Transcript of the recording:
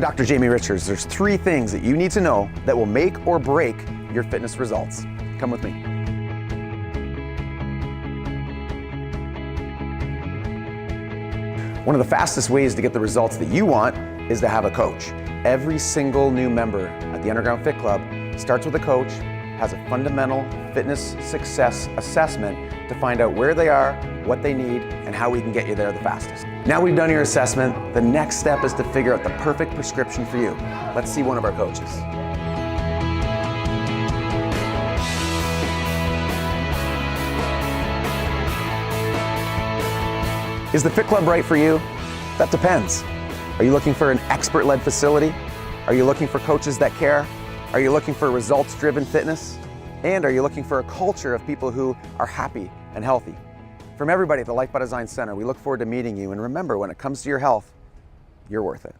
Dr. Jamie Richards. There's 3 things that you need to know that will make or break your fitness results. Come with me. One of the fastest ways to get the results that you want is to have a coach. Every single new member at the Underground Fit Club starts with a coach, has a fundamental fitness success assessment to find out where they are, what they need, and how we can get you there the fastest. Now we've done your assessment, the next step is to figure out the perfect prescription for you. Let's see one of our coaches. Is the Fit Club right for you? That depends. Are you looking for an expert-led facility? Are you looking for coaches that care? Are you looking for results-driven fitness? And are you looking for a culture of people who are happy and healthy? From everybody at the Life by Design Center, we look forward to meeting you. And remember, when it comes to your health, you're worth it.